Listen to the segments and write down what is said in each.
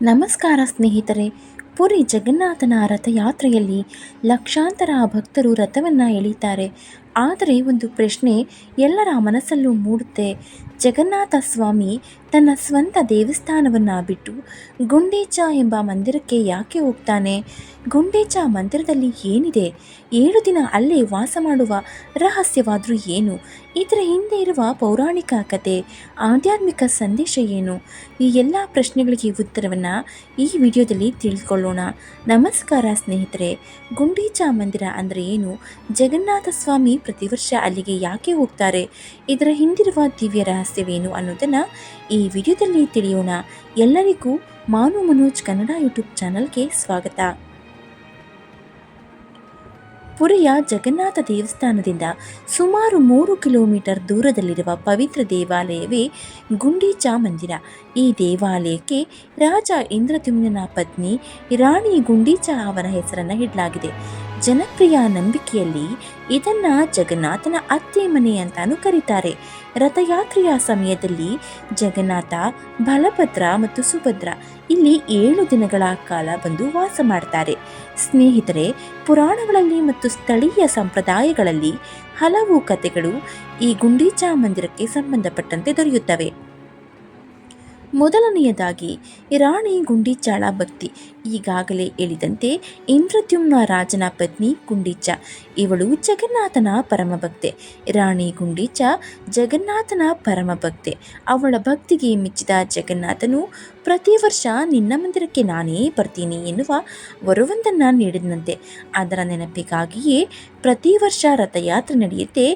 ನಮಸ್ಕಾರ ಸ್ನೇಹಿತರೆ. ಪುರಿ ಜಗನ್ನಾಥನ ರಥಯಾತ್ರೆಯಲ್ಲಿ ಲಕ್ಷಾಂತರ ಭಕ್ತರು ರಥವನ್ನು ಎಳೀತಾರೆ. ಆದರೆ ಒಂದು ಪ್ರಶ್ನೆ ಎಲ್ಲರ ಮನಸ್ಸಲ್ಲೂ ಮೂಡುತ್ತೆ. ಜಗನ್ನಾಥ ಸ್ವಾಮಿ ತನ್ನ ಸ್ವಂತ ದೇವಸ್ಥಾನವನ್ನು ಬಿಟ್ಟು ಗುಂಡೀಚ ಎಂಬ ಮಂದಿರಕ್ಕೆ ಯಾಕೆ ಹೋಗ್ತಾನೆ? ಗುಂಡೀಚ ಮಂದಿರದಲ್ಲಿ ಏನಿದೆ? 7 ದಿನ ಅಲ್ಲೇ ವಾಸ ಮಾಡುವ ರಹಸ್ಯವಾದರೂ ಏನು? ಇದರ ಹಿಂದೆ ಇರುವ ಪೌರಾಣಿಕ ಕತೆ, ಆಧ್ಯಾತ್ಮಿಕ ಸಂದೇಶ ಏನು? ಈ ಎಲ್ಲ ಪ್ರಶ್ನೆಗಳಿಗೆ ಉತ್ತರವನ್ನು ಈ ವಿಡಿಯೋದಲ್ಲಿ ತಿಳಿದುಕೊಳ್ಳೋಣ. ನಮಸ್ಕಾರ ಸ್ನೇಹಿತರೆ. ಗುಂಡೀಚ ಮಂದಿರ ಅಂದರೆ ಏನು? ಜಗನ್ನಾಥ ಸ್ವಾಮಿ ಪ್ರತಿ ವರ್ಷ ಅಲ್ಲಿಗೆ ಯಾಕೆ ಹೋಗ್ತಾರೆ? ಇದರ ಹಿಂದಿರುವ ದಿವ್ಯ ರಹಸ್ಯವೇನು ಅನ್ನೋದನ್ನು ಈ ವಿಡಿಯೋದಲ್ಲಿ ತಿಳಿಯೋಣ. ಎಲ್ಲರಿಗೂ ಮಾನು ಮನೋಜ್ ಕನ್ನಡ ಯೂಟ್ಯೂಬ್ ಚಾನಲ್ಗೆ ಸ್ವಾಗತ. ಪುರಿಯ ಜಗನ್ನಾಥ ದೇವಸ್ಥಾನದಿಂದ ಸುಮಾರು 3 ಕಿಲೋಮೀಟರ್ ದೂರದಲ್ಲಿರುವ ಪವಿತ್ರ ದೇವಾಲಯವೇ ಗುಂಡೀಚ ಮಂದಿರ. ಈ ದೇವಾಲಯಕ್ಕೆ ರಾಜ ಇಂದ್ರದ್ಯುಮ್ನನ ಪತ್ನಿ ರಾಣಿ ಗುಂಡೀಚ ಅವರ ಹೆಸರನ್ನು ಇಡಲಾಗಿದೆ. ಜನಪ್ರಿಯ ನಂಬಿಕೆಯಲ್ಲಿ ಇದನ್ನು ಜಗನ್ನಾಥನ ಅತ್ತೆ ಮನೆ ಅಂತಾನೂ ಕರೀತಾರೆ. ರಥಯಾತ್ರೆಯ ಸಮಯದಲ್ಲಿ ಜಗನ್ನಾಥ, ಬಲಭದ್ರ ಮತ್ತು ಸುಭದ್ರ ಇಲ್ಲಿ 7 ದಿನಗಳ ಕಾಲ ಬಂದು ವಾಸ ಮಾಡ್ತಾರೆ. ಸ್ನೇಹಿತರೆ, ಪುರಾಣಗಳಲ್ಲಿ ಮತ್ತು ಸ್ಥಳೀಯ ಸಂಪ್ರದಾಯಗಳಲ್ಲಿ ಹಲವು ಕಥೆಗಳು ಈ ಗುಂಡೀಚ ಮಂದಿರಕ್ಕೆ ಸಂಬಂಧಪಟ್ಟಂತೆ ದೊರೆಯುತ್ತವೆ. ಮೊದಲನೆಯದಾಗಿ ರಾಣಿ ಗುಂಡೀಚಾಳ ಭಕ್ತಿ. ಈಗಾಗಲೇ ಹೇಳಿದಂತೆ ಇಂದ್ರದ್ಯುಮ್ನ ರಾಜನ ಪತ್ನಿ ಗುಂಡೀಚ, ಇವಳು ಜಗನ್ನಾಥನ ಪರಮಭಕ್ತೆ. ರಾಣಿ ಗುಂಡೀಚ ಜಗನ್ನಾಥನ ಪರಮಭಕ್ತೆ. ಅವಳ ಭಕ್ತಿಗೆ ಮೆಚ್ಚಿದ ಜಗನ್ನಾಥನು ಪ್ರತಿ ವರ್ಷ ನಿನ್ನ ಮಂದಿರಕ್ಕೆ ನಾನೇ ಬರ್ತೀನಿ ಎನ್ನುವ ವರವೊಂದನ್ನು ನೀಡಿದಂತೆ. ಅದರ ನೆನಪಿಗಾಗಿಯೇ ಪ್ರತಿ ವರ್ಷ ರಥಯಾತ್ರೆ ನಡೆಯುತ್ತೆ.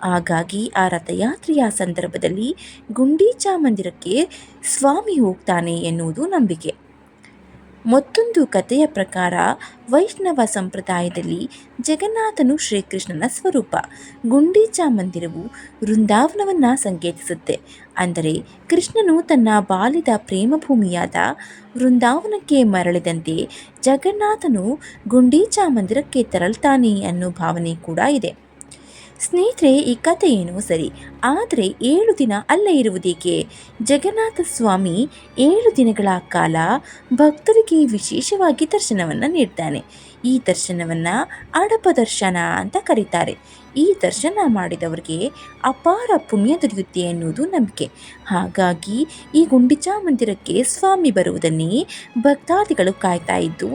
ಹಾಗಾಗಿ ಆ ರಥಯಾತ್ರೆಯ ಸಂದರ್ಭದಲ್ಲಿ ಗುಂಡೀಚ ಮಂದಿರಕ್ಕೆ ಸ್ವಾಮಿ ಹೋಗ್ತಾನೆ ಎನ್ನುವುದು ನಂಬಿಕೆ. ಮತ್ತೊಂದು ಕಥೆಯ ಪ್ರಕಾರ ವೈಷ್ಣವ ಸಂಪ್ರದಾಯದಲ್ಲಿ ಜಗನ್ನಾಥನು ಶ್ರೀಕೃಷ್ಣನ ಸ್ವರೂಪ. ಗುಂಡೀಚ ಮಂದಿರವು ವೃಂದಾವನವನ್ನು ಸಂಕೇತಿಸುತ್ತೆ. ಅಂದರೆ ಕೃಷ್ಣನು ತನ್ನ ಬಾಲ್ಯದ ಪ್ರೇಮಭೂಮಿಯಾದ ವೃಂದಾವನಕ್ಕೆ ಮರಳಿದಂತೆ ಜಗನ್ನಾಥನು ಗುಂಡೀಚ ಮಂದಿರಕ್ಕೆ ತೆರಳುತ್ತಾನೆ ಅನ್ನೋ ಭಾವನೆ ಕೂಡ ಇದೆ. ಸ್ನೇಹಿತರೆ, ಈ ಕಥೆ ಏನೋ ಸರಿ, ಆದರೆ 7 ದಿನ ಅಲ್ಲೇ ಇರುವುದೇಕೆ? ಜಗನ್ನಾಥ ಸ್ವಾಮಿ 7 ದಿನಗಳ ಕಾಲ ಭಕ್ತರಿಗೆ ವಿಶೇಷವಾಗಿ ದರ್ಶನವನ್ನು ನೀಡ್ತಾನೆ. ಈ ದರ್ಶನವನ್ನು ಅಡಪ ದರ್ಶನ ಅಂತ ಕರೀತಾರೆ. ಈ ದರ್ಶನ ಮಾಡಿದವರಿಗೆ ಅಪಾರ ಪುಣ್ಯ ದೊರೆಯುತ್ತೆ ಎನ್ನುವುದು ನಂಬಿಕೆ. ಹಾಗಾಗಿ ಈ ಗುಂಡೀಚ ಮಂದಿರಕ್ಕೆ ಸ್ವಾಮಿ ಬರುವುದನ್ನೇ ಭಕ್ತಾದಿಗಳು ಕಾಯ್ತಾ ಇದ್ದು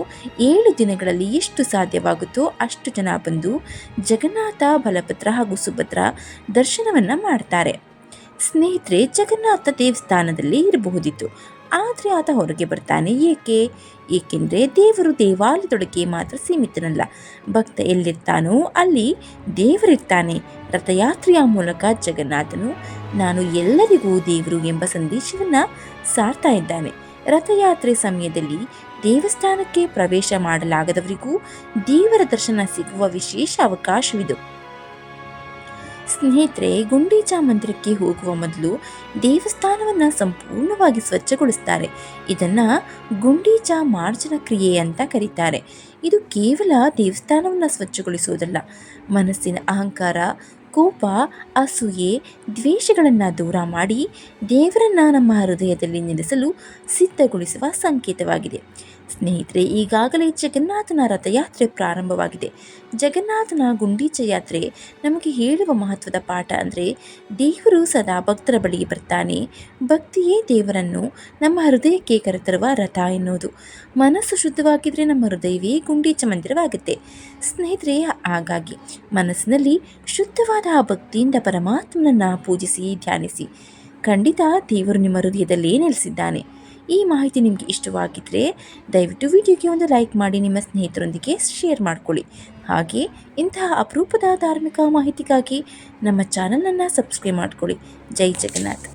7 ದಿನಗಳಲ್ಲಿ ಎಷ್ಟು ಸಾಧ್ಯವಾಗುತ್ತೋ ಅಷ್ಟು ಜನ ಬಂದು ಜಗನ್ನಾಥ, ಬಲಭದ್ರ ಹಾಗೂ ಸುಭದ್ರ ದರ್ಶನವನ್ನು ಮಾಡ್ತಾರೆ. ಸ್ನೇಹಿತರೆ, ಜಗನ್ನಾಥ ದೇವಸ್ಥಾನದಲ್ಲಿ ಇರಬಹುದಿತ್ತು, ಆದರೆ ಆತ ಹೊರಗೆ ಬರ್ತಾನೆ ಏಕೆಂದರೆ ದೇವರು ದೇವಾಲಯದೊಳಗೆ ಮಾತ್ರ ಸೀಮಿತನಲ್ಲ. ಭಕ್ತ ಎಲ್ಲಿರ್ತಾನೋ ಅಲ್ಲಿ ದೇವರಿರ್ತಾನೆ. ರಥಯಾತ್ರೆಯ ಮೂಲಕ ಜಗನ್ನಾಥನು ನಾನು ಎಲ್ಲರಿಗೂ ದೇವರು ಎಂಬ ಸಂದೇಶವನ್ನು ಸಾರ್ತಾ ಇದ್ದಾನೆ. ರಥಯಾತ್ರೆ ಸಮಯದಲ್ಲಿ ದೇವಸ್ಥಾನಕ್ಕೆ ಪ್ರವೇಶ ಮಾಡಲಾಗದವರಿಗೂ ದೇವರ ದರ್ಶನ ಸಿಗುವ ವಿಶೇಷ ಅವಕಾಶವಿದು. ಸ್ನೇಹಿತರೆ, ಗುಂಡೀಚ ಮಂದಿರಕ್ಕೆ ಹೋಗುವ ಮೊದಲು ದೇವಸ್ಥಾನವನ್ನು ಸಂಪೂರ್ಣವಾಗಿ ಸ್ವಚ್ಛಗೊಳಿಸ್ತಾರೆ. ಇದನ್ನು ಗುಂಡೀಚ ಮಾರ್ಜನ ಕ್ರಿಯೆ ಅಂತ ಕರೀತಾರೆ. ಇದು ಕೇವಲ ದೇವಸ್ಥಾನವನ್ನು ಸ್ವಚ್ಛಗೊಳಿಸುವುದಲ್ಲ, ಮನಸ್ಸಿನ ಅಹಂಕಾರ, ಕೋಪ, ಅಸೂಯೆ, ದ್ವೇಷಗಳನ್ನು ದೂರ ಮಾಡಿ ದೇವರನ್ನು ನಮ್ಮ ಹೃದಯದಲ್ಲಿ ನೆಲೆಸಲು ಸಿದ್ಧಗೊಳಿಸುವ ಸಂಕೇತವಾಗಿದೆ. ಸ್ನೇಹಿತರೆ, ಈಗಾಗಲೇ ಜಗನ್ನಾಥನ ರಥಯಾತ್ರೆ ಪ್ರಾರಂಭವಾಗಿದೆ. ಜಗನ್ನಾಥನ ಗುಂಡೀಚ ಯಾತ್ರೆ ನಮಗೆ ಹೇಳುವ ಮಹತ್ವದ ಪಾಠ ಅಂದರೆ ದೇವರು ಸದಾ ಭಕ್ತರ ಬಳಿಗೆ ಬರ್ತಾನೆ. ಭಕ್ತಿಯೇ ದೇವರನ್ನು ನಮ್ಮ ಹೃದಯಕ್ಕೆ ಕರೆತರುವ ರಥ ಎನ್ನುವುದು. ಮನಸ್ಸು ಶುದ್ಧವಾಗಿದ್ದರೆ ನಮ್ಮ ಹೃದಯವೇ ಗುಂಡೀಚ ಮಂದಿರವಾಗುತ್ತೆ. ಸ್ನೇಹಿತರೆ, ಹಾಗಾಗಿ ಮನಸ್ಸಿನಲ್ಲಿ ಶುದ್ಧವಾದ ಭಕ್ತಿಯಿಂದ ಪರಮಾತ್ಮನನ್ನು ಪೂಜಿಸಿ, ಧ್ಯಾನಿಸಿ. ಖಂಡಿತ ದೇವರು ನಿಮ್ಮ ಹೃದಯದಲ್ಲೇ ನೆಲೆಸಿದ್ದಾನೆ. ಈ ಮಾಹಿತಿ ನಿಮಗೆ ಇಷ್ಟವಾಗಿದ್ದರೆ ದಯವಿಟ್ಟು ವಿಡಿಯೋಗೆ ಒಂದು ಲೈಕ್ ಮಾಡಿ, ನಿಮ್ಮ ಸ್ನೇಹಿತರೊಂದಿಗೆ ಶೇರ್ ಮಾಡಿಕೊಳ್ಳಿ. ಹಾಗೆ ಇಂತಹ ಅಪರೂಪದ ಧಾರ್ಮಿಕ ಮಾಹಿತಿಗಾಗಿ ನಮ್ಮ ಚಾನಲನ್ನು ಸಬ್ಸ್ಕ್ರೈಬ್ ಮಾಡಿಕೊಳ್ಳಿ. ಜೈ ಜಗನ್ನಾಥ್.